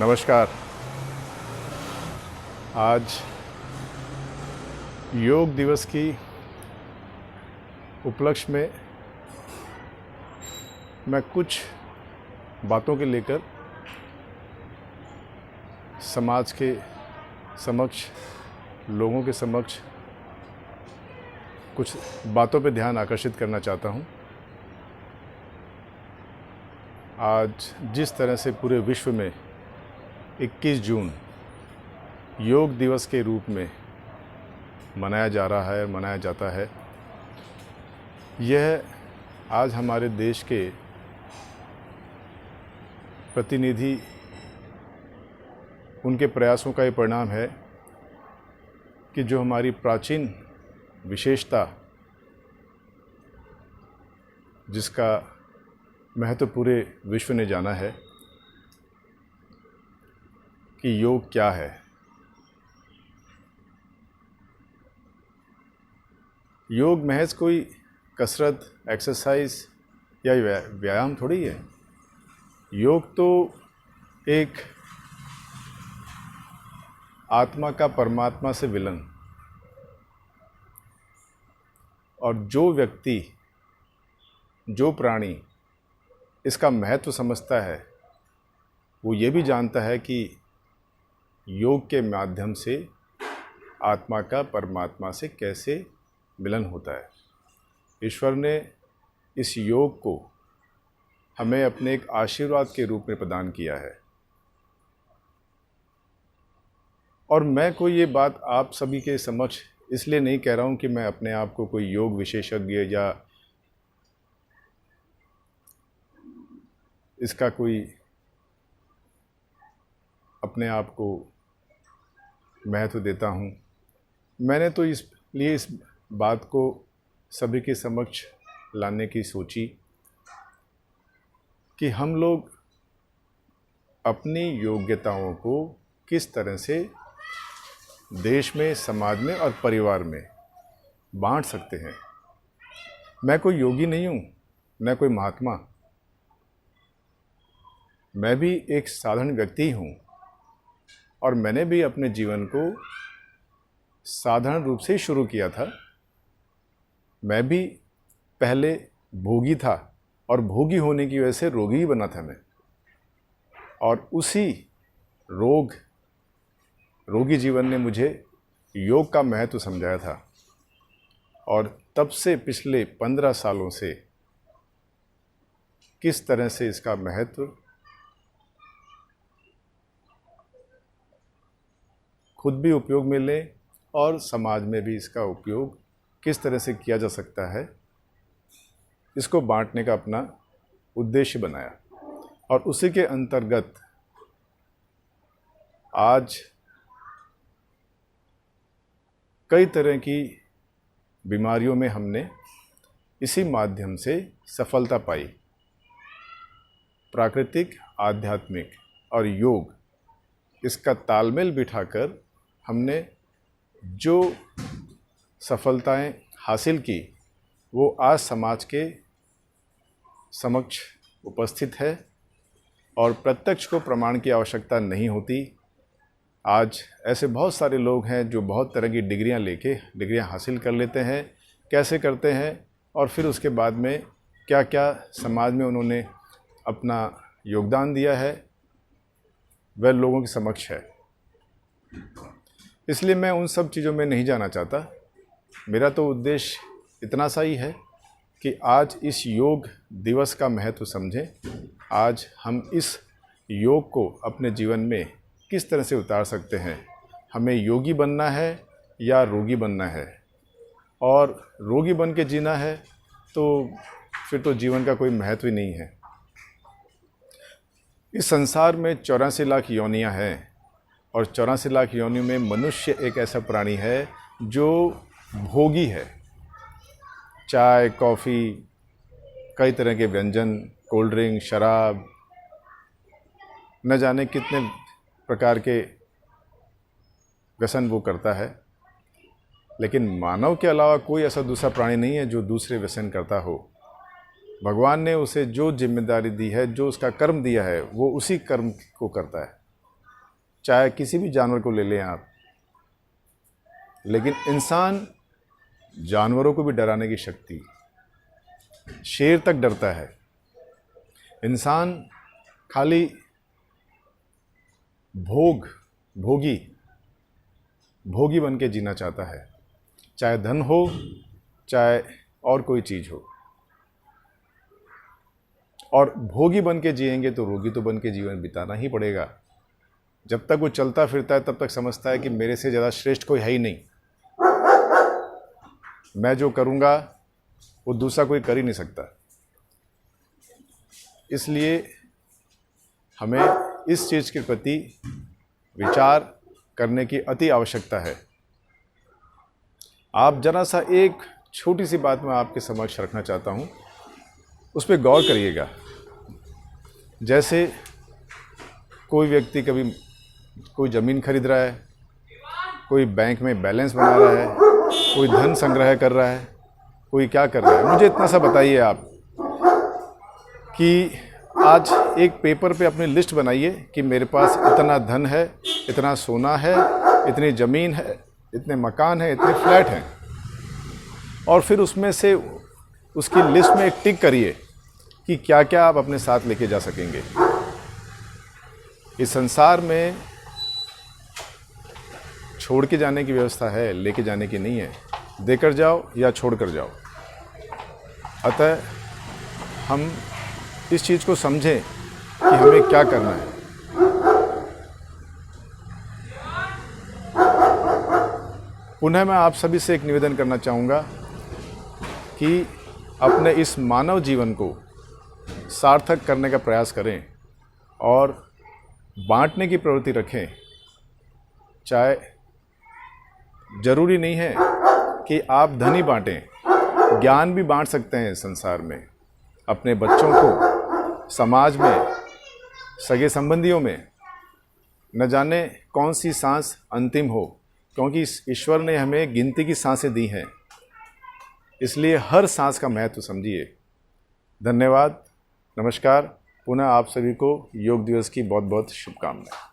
नमस्कार। आज योग दिवस की उपलक्ष्य में मैं कुछ बातों के लेकर समाज के समक्ष, लोगों के समक्ष कुछ बातों पर ध्यान आकर्षित करना चाहता हूँ। आज जिस तरह से पूरे विश्व में 21 जून योग दिवस के रूप में मनाया जा रहा है, मनाया जाता है, यह आज हमारे देश के प्रतिनिधि, उनके प्रयासों का ये परिणाम है कि जो हमारी प्राचीन विशेषता, जिसका महत्व पूरे विश्व ने जाना है कि योग क्या है। योग महज कोई कसरत, एक्सरसाइज या व्यायाम थोड़ी है। योग तो एक आत्मा का परमात्मा से विलन, और जो व्यक्ति, जो प्राणी इसका महत्व समझता है, वो ये भी जानता है कि योग के माध्यम से आत्मा का परमात्मा से कैसे मिलन होता है। ईश्वर ने इस योग को हमें अपने एक आशीर्वाद के रूप में प्रदान किया है। और मैं कोई ये बात आप सभी के समक्ष इसलिए नहीं कह रहा हूँ कि मैं अपने आप को कोई योग विशेषज्ञ या इसका कोई अपने आप को महत्व देता हूँ। मैंने तो इसलिए इस बात को सभी के समक्ष लाने की सोची कि हम लोग अपनी योग्यताओं को किस तरह से देश में, समाज में और परिवार में बांट सकते हैं। मैं कोई योगी नहीं हूँ, न कोई महात्मा, मैं भी एक साधारण व्यक्ति हूँ और मैंने भी अपने जीवन को साधारण रूप से शुरू किया था। मैं भी पहले भोगी था और भोगी होने की वजह से रोगी ही बना था मैं, और उसी रोगी जीवन ने मुझे योग का महत्व समझाया था। और तब से पिछले 15 सालों से किस तरह से इसका महत्व खुद भी उपयोग में ले और समाज में भी इसका उपयोग किस तरह से किया जा सकता है, इसको बांटने का अपना उद्देश्य बनाया। और उसी के अंतर्गत आज कई तरह की बीमारियों में हमने इसी माध्यम से सफलता पाई। प्राकृतिक, आध्यात्मिक और योग, इसका तालमेल बिठाकर हमने जो सफलताएं हासिल की, वो आज समाज के समक्ष उपस्थित है। और प्रत्यक्ष को प्रमाण की आवश्यकता नहीं होती। आज ऐसे बहुत सारे लोग हैं जो बहुत तरह की डिग्रियां हासिल कर लेते हैं। कैसे करते हैं और फिर उसके बाद में क्या क्या समाज में उन्होंने अपना योगदान दिया है, वह लोगों के समक्ष है। इसलिए मैं उन सब चीज़ों में नहीं जाना चाहता। मेरा तो उद्देश्य इतना सा ही है कि आज इस योग दिवस का महत्व समझें। आज हम इस योग को अपने जीवन में किस तरह से उतार सकते हैं। हमें योगी बनना है या रोगी बनना है, और रोगी बन के जीना है तो फिर तो जीवन का कोई महत्व ही नहीं है। इस संसार में 84 लाख योनियां हैं, और 84 लाख योनियों में मनुष्य एक ऐसा प्राणी है जो भोगी है। चाय, कॉफ़ी, कई तरह के व्यंजन, कोल्ड ड्रिंक, शराब, न जाने कितने प्रकार के व्यसन वो करता है। लेकिन मानव के अलावा कोई ऐसा दूसरा प्राणी नहीं है जो दूसरे व्यसन करता हो। भगवान ने उसे जो जिम्मेदारी दी है, जो उसका कर्म दिया है, वो उसी कर्म को करता है। चाहे किसी भी जानवर को ले लें आप, लेकिन इंसान जानवरों को भी डराने की शक्ति, शेर तक डरता है। इंसान खाली भोगी बन के जीना चाहता है, चाहे धन हो चाहे और कोई चीज़ हो। और भोगी बन के जिएंगे तो रोगी तो बन के जीवन बिताना ही पड़ेगा। जब तक वो चलता फिरता है तब तक समझता है कि मेरे से ज़्यादा श्रेष्ठ कोई है ही नहीं, मैं जो करूँगा वो दूसरा कोई कर ही नहीं सकता। इसलिए हमें इस चीज़ के प्रति विचार करने की अति आवश्यकता है। आप जरा सा एक छोटी सी बात मैं आपके समक्ष रखना चाहता हूँ, उस पर गौर करिएगा। जैसे कोई व्यक्ति कभी कोई ज़मीन खरीद रहा है, कोई बैंक में बैलेंस बना रहा है, कोई धन संग्रह कर रहा है, कोई क्या कर रहा है। मुझे इतना सा बताइए आप कि आज एक पेपर पे अपनी लिस्ट बनाइए कि मेरे पास इतना धन है, इतना सोना है, इतनी ज़मीन है, इतने मकान हैं, इतने फ्लैट हैं, और फिर उसमें से उसकी लिस्ट में एक टिक करिए कि क्या क्या आप अपने साथ लेके जा सकेंगे। इस संसार में छोड़ के जाने की व्यवस्था है, लेके जाने की नहीं है। देकर जाओ या छोड़ कर जाओ। अतः हम इस चीज़ को समझें कि हमें क्या करना है। पुनः मैं आप सभी से एक निवेदन करना चाहूँगा कि अपने इस मानव जीवन को सार्थक करने का प्रयास करें और बांटने की प्रवृत्ति रखें। चाहे ज़रूरी नहीं है कि आप धन ही बांटें, ज्ञान भी बांट सकते हैं संसार में, अपने बच्चों को, समाज में, सगे संबंधियों में। न जाने कौन सी सांस अंतिम हो, क्योंकि ईश्वर ने हमें गिनती की सांसें दी हैं, इसलिए हर सांस का महत्व समझिए। धन्यवाद, नमस्कार। पुनः आप सभी को योग दिवस की बहुत बहुत शुभकामनाएं।